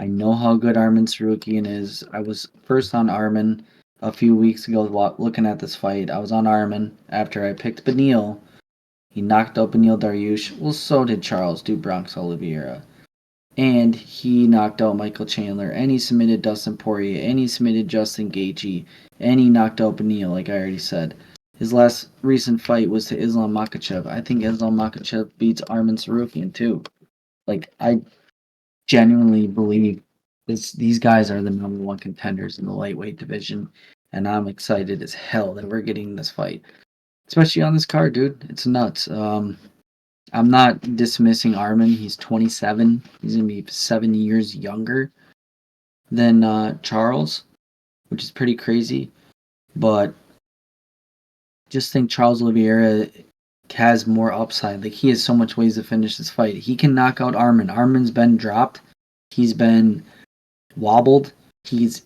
I know how good Arman Tsarukyan is. I was first on Arman a few weeks ago looking at this fight. I was on Arman after I picked Beneil. He knocked out Beneil Dariush. Well, so did Charles do Bronx Oliveira. And he knocked out Michael Chandler. And he submitted Dustin Poirier. And he submitted Justin Gaethje. And he knocked out Beneil, like I already said. His last recent fight was to Islam Makhachev. I think Islam Makhachev beats Arman Tsarukyan too. Like, I genuinely believe these guys are the number one contenders in the lightweight division, and I'm excited as hell that we're getting this fight, especially on this card, dude. It's nuts. I'm not dismissing Arman. He's 27. He's gonna be 7 years younger than Charles, which is pretty crazy. But just think Charles Oliveira has more upside. Like he has so much ways to finish this fight. He can knock out Armin. Armin's been dropped. He's been wobbled. His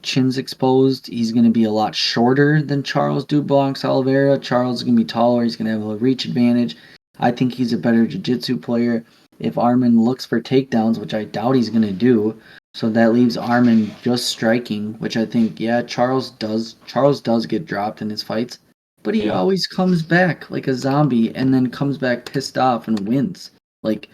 chin's exposed. He's going to be a lot shorter than Charles Dublancs Oliveira. Charles is going to be taller. He's going to have a reach advantage. I think he's a better jiu-jitsu player. If Armin looks for takedowns, which I doubt he's going to do, so that leaves Armin just striking, which I think, yeah, Charles does. Charles does get dropped in his fights, but he Yeah. always comes back like a zombie and then comes back pissed off and wins. Like,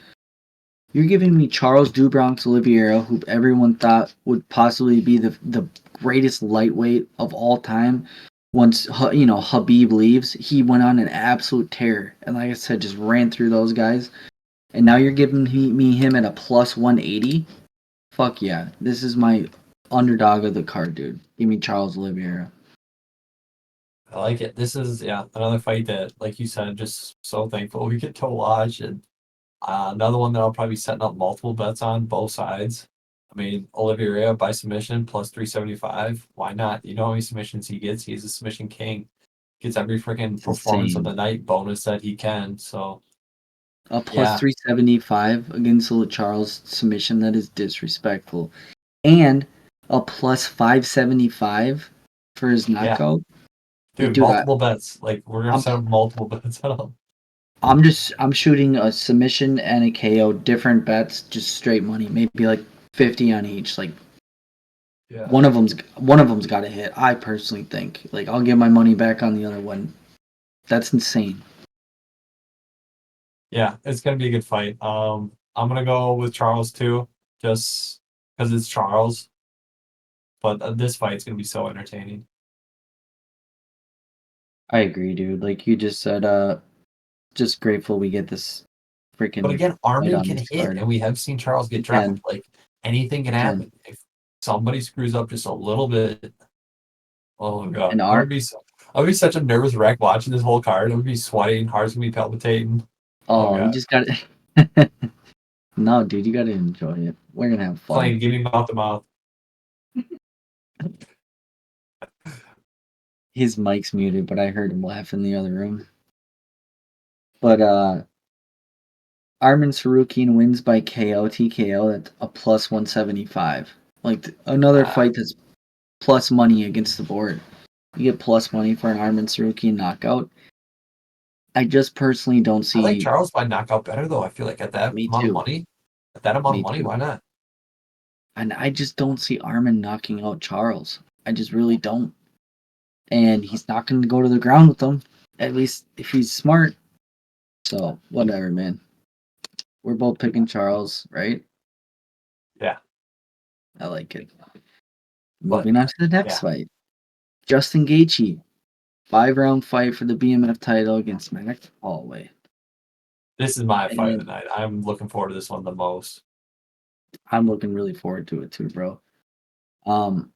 you're giving me Charles Dubronx Oliveira, who everyone thought would possibly be the greatest lightweight of all time. Once Habib leaves, he went on an absolute tear, and like I said, just ran through those guys. And now you're giving me him at a plus 180. Fuck yeah, this is my underdog of the card, dude. Give me Charles Oliveira. I like it. This is another fight that, like you said, just so thankful we get to watch. And another one that I'll probably be setting up multiple bets on both sides. I mean, Oliveira by submission plus 375. Why not? You know how many submissions he gets? He's a submission king. Gets every freaking performance of Insane. the night bonus that he can. So A plus yeah, 375 against a Charles submission, that is disrespectful. And a plus 575 for his yeah, knockout. dude, Dude, multiple bets. Like we're gonna I'm set up multiple bets on him. I'm shooting a submission and a KO, different bets, just straight money, maybe like 50 on each. Like Yeah, one of them's got to hit. I personally think. Like I'll get my money back on the other one. That's insane. yeah, it's gonna be a good fight. I'm gonna go with Charles too, just because it's Charles. But this fight's gonna be so entertaining. I agree, dude. Like you just said, just grateful we get this But freaking again, fight Armin on can this hit, card. and we have seen Charles get He dropped. can. Like anything can He can. happen if somebody screws up just a little bit. Oh my god, And Art. I would be such a nervous wreck watching this whole card. I would be sweating, heart's gonna be palpitating. Oh Oh, you god, just got to. No, dude, you got to enjoy it. We're gonna have fun. playing, give me mouth to mouth. His mic's muted, but I heard him laugh in the other room. But Armin Sarukian wins by KO TKO. That's a plus 175. Like another Ah, fight that's plus money against the board. You get plus money for an Armin Sarukian knockout. I just personally don't I like see. Charles by knockout better though. I feel like Me too. at that amount of Me money, too. why not? And I just don't see Armin knocking out Charles. I just really don't. And he's not going to go to the ground with them. At least if he's smart. So whatever, man. We're both picking Charles, right? Yeah, I like it. but Moving on to the next yeah, fight. Justin Gaethje, 5-round fight for the BMF title against Max Holloway. this is my fight of the And night. I'm looking forward to this one the most. I'm looking really forward to it too, bro. Um,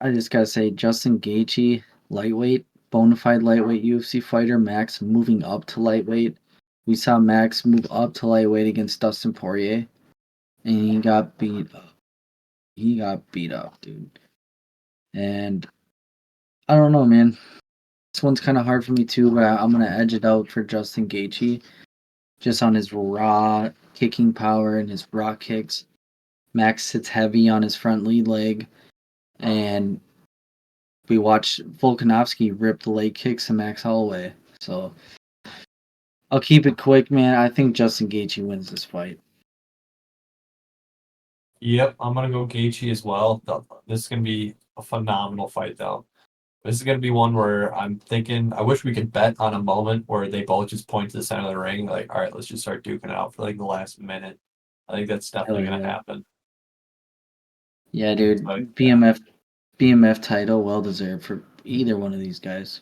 I just gotta say, Justin Gaethje, lightweight, bona fide lightweight UFC fighter. Max moving up to lightweight. We saw Max move up to lightweight against Dustin Poirier, and he got beat up. He got beat up, dude. And I don't know, man. This one's kind of hard for me too, but I'm gonna edge it out for Justin Gaethje, just on his raw kicking power and his raw kicks. Max sits heavy on his front lead leg, and we watched Volkanovski rip the leg kicks to Max Holloway. So I'll keep it quick, man. I think Justin Gaethje wins this fight. Yep, I'm gonna go Gaethje as well. This is gonna be a phenomenal fight, though. This is gonna be one where I'm thinking. I wish we could bet on a moment where they both just point to the center of the ring, like, all right, let's just start duking it out for like the last minute. I think that's Hell definitely gonna yeah. happen. Yeah, dude. But yeah, BMF title, well deserved for either one of these guys.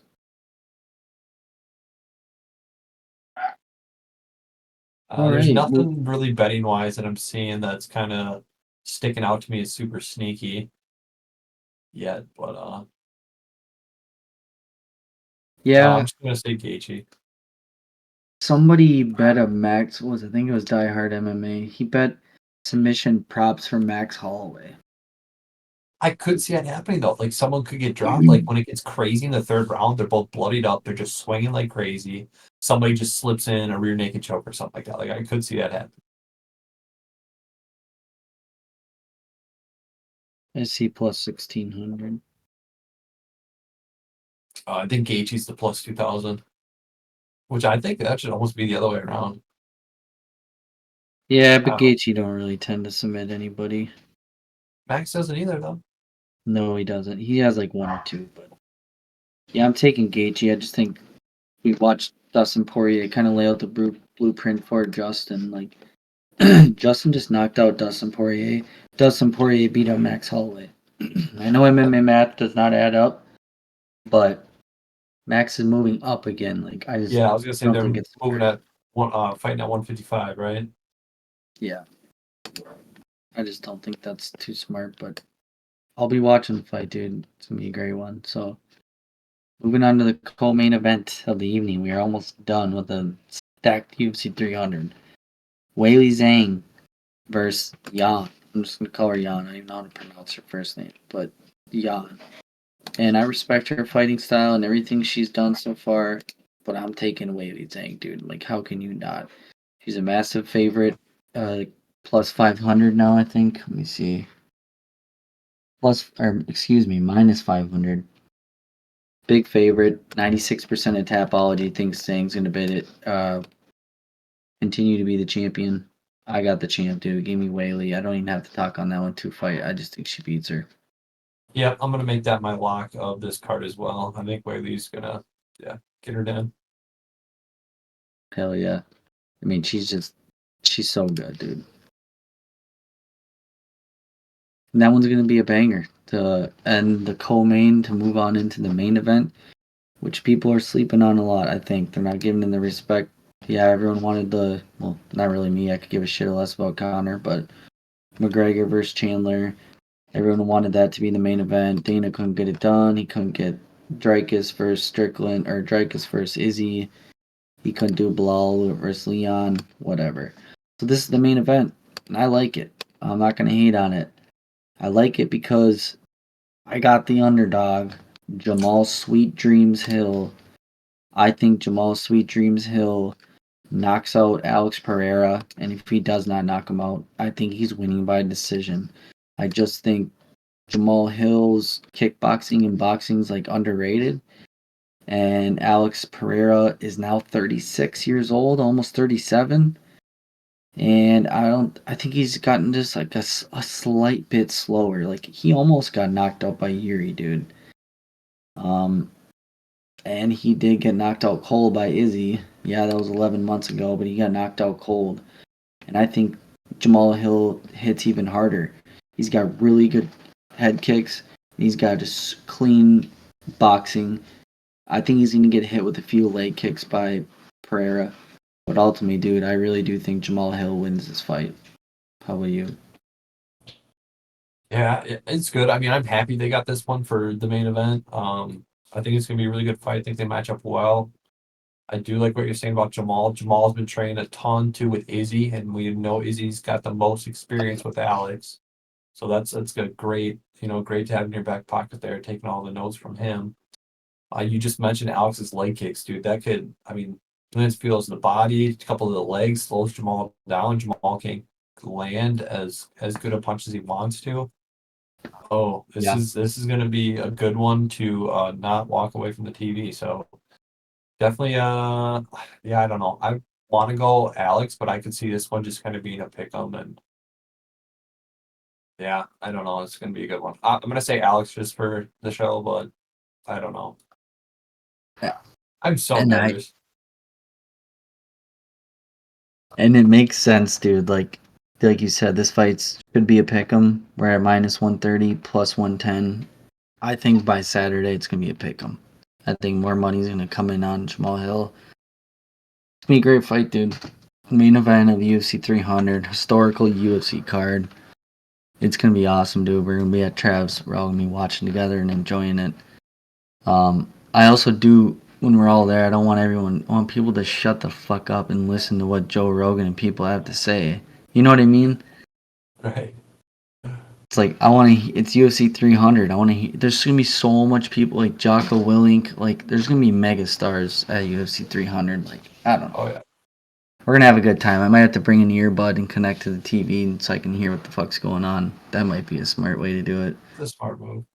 All there's right. nothing really betting wise that I'm seeing that's kind of sticking out to me as super sneaky yet. But I'm Yeah, just gonna say Gaethje. somebody bet a Max. What was it? I think it was Die Hard MMA. He bet submission props for Max Holloway. I could see that happening though. Like someone could get dropped. Like when it gets crazy in the third round, they're both bloodied up. They're just swinging like crazy. Somebody just slips in a rear naked choke or something like that. Like I could see that happen. SC plus 1600. I think Gaethje's the plus 2,000, which I think that should almost be the other way around. Yeah, but Gaethje don't really tend to submit anybody. Max doesn't either though. No, he doesn't. He has like one or two, but yeah, I'm taking Gaethje. I just think we watched Dustin Poirier kind of lay out the blueprint for Justin. Like Justin just knocked out Dustin Poirier. Dustin Poirier beat up Max Holloway. I know MMA math does not add up, but Max is moving up again. Like I just Yeah, I was gonna say don't they're think it's moving fair. at one, fighting at 155, right? Yeah, I just don't think that's too smart. But I'll be watching the fight, dude. It's gonna be a great one. So moving on to the co-main event of the evening, we are almost done with the stacked UFC 300. Weili Zhang versus Yan. I'm just gonna call her Yan. I don't even know how to pronounce her first name, but Yan. And I respect her fighting style and everything she's done so far, but I'm taking Weili Zhang, dude. Like, how can you not? She's a massive favorite. Plus 500 now, I think. Let me see. Minus 500. Big favorite. 96% of Tapology thinks Zhang's gonna beat it. Continue to be the champion. I got the champ, dude. Give me Weili. I don't even have to talk on that one to fight. I just think she beats her. Yeah, I'm gonna make that my lock of this card as well. I think Weili's gonna, get her done. Hell yeah. I mean, she's so good, dude. And that one's gonna be a banger to end the co-main to move on into the main event, which people are sleeping on a lot. I think they're not giving it the respect. Yeah, everyone wanted not really me. I could give a shit less about Connor, but McGregor versus Chandler. Everyone wanted that to be the main event. Dana couldn't get it done. He couldn't get Dricus versus Strickland or Dricus versus Izzy. He couldn't do Bilal versus Leon. Whatever. So this is the main event, and I like it. I'm not gonna hate on it. I like it because I got the underdog, Jamal Sweet Dreams Hill. I think Jamal Sweet Dreams Hill knocks out Alex Pereira, and if he does not knock him out, I think he's winning by decision. I just think Jamal Hill's kickboxing and boxing is like underrated. And Alex Pereira is now 36 years old, almost 37. And I think he's gotten just like a slight bit slower. Like he almost got knocked out by Yuri, dude. Um, and he did get knocked out cold by Izzy. Yeah, that was 11 months ago, but he got knocked out cold. And I think Jamal Hill hits even harder. He's got really good head kicks. He's got just clean boxing. I think he's going to get hit with a few leg kicks by Pereira. But ultimately, dude, I really do think Jamal Hill wins this fight. How about you? Yeah, it's good. I mean, I'm happy they got this one for the main event. I think it's gonna be a really good fight. I think they match up well. I do like what you're saying about Jamal. Jamal's been training a ton too with Izzy, and we know Izzy's got the most experience with Alex. So that's good. Great, great to have in your back pocket there, taking all the notes from him. You just mentioned Alex's leg kicks, dude. That could, I mean, Lance feels the body, a couple of the legs, slows Jamal down. Jamal can't land as good a punch as he wants to. Oh, this Yeah. is gonna be a good one to not walk away from the TV. So definitely, yeah, I don't know. I want to go Alex, but I could see this one just kind of being a pick 'em, and yeah, I don't know. It's gonna be a good one. I'm gonna say Alex just for the show, but I don't know. Yeah. I'm so And I nervous. and it makes sense, dude. Like you said, this fight should be a pick 'em. We're at minus 130 plus 110. I think by Saturday it's gonna be a pick 'em. I think more money's gonna come in on Jamal Hill. It's gonna be a great fight, dude. Main event of UFC 300, historical UFC card. It's gonna be awesome, dude. We're gonna be at Trav's. We're all gonna be watching together and enjoying it. I also do when we're all there. I want people to shut the fuck up and listen to what Joe Rogan and people have to say. You know what I mean? Right. It's like I want to. It's UFC 300. I want to. There's gonna be so much people like Jocko Willink. Like there's gonna be mega stars at UFC 300. Like I don't know. Oh yeah, We're gonna have a good time. I might have to bring an earbud and connect to the TV so I can hear what the fuck's going on. That might be a smart way to do it. it's a smart move.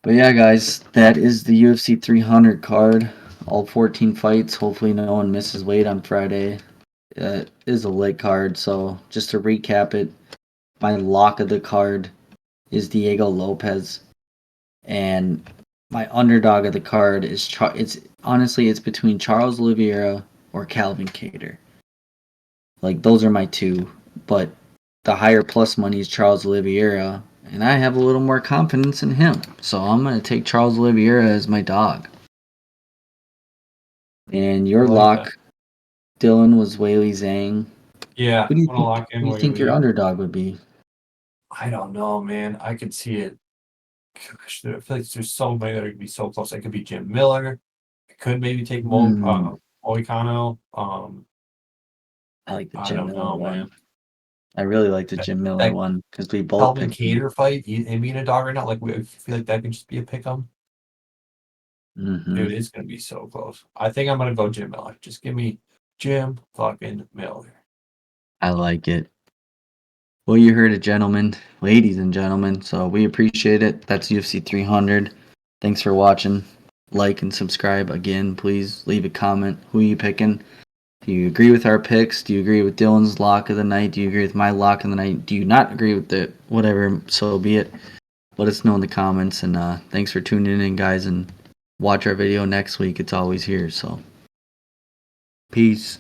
But yeah, guys, that is the UFC 300 card. All 14 fights. Hopefully, no one misses weight on Friday. It is a lit card. So just to recap it, my lock of the card is Diego Lopez, and my underdog of the card is it's honestly it's between Charles Oliveira or Calvin Kattar. Like those are my two, but the higher plus money is Charles Oliveira, and I have a little more confidence in him. So I'm gonna take Charles Oliveira as my dog. And your I like that. lock, Dylan, was Weili Zhang. Yeah, Who do I'm you gonna think? lock Who in do you think your Whaley. underdog would be? I don't know, man. I could see it. Gosh, I feel like there's so many that are gonna be so close. It could be Jim Miller. It could maybe take Hmm. Moicano. I like the I Jim don't Miller know, man. one. I really like the That, Jim Miller that one because we both Calvin picked him. Cater fight, him being a dog or not, like I feel like that could just be a pick 'em. Hmm. Dude, it's gonna be so close. I think I'm gonna go Jim Miller. Just give me Jim fucking Miller. I like it. Well, you heard it, gentlemen, ladies and gentlemen. So we appreciate it. That's UFC 300. Thanks for watching. Like and subscribe again. Please leave a comment. Who are you picking? Do you agree with our picks? Do you agree with Dylan's lock of the night? Do you agree with my lock of the night? Do you not agree with it? Whatever, so be it. Let us know in the comments. And thanks for tuning in, guys. And watch our video next week. It's always here. So, peace.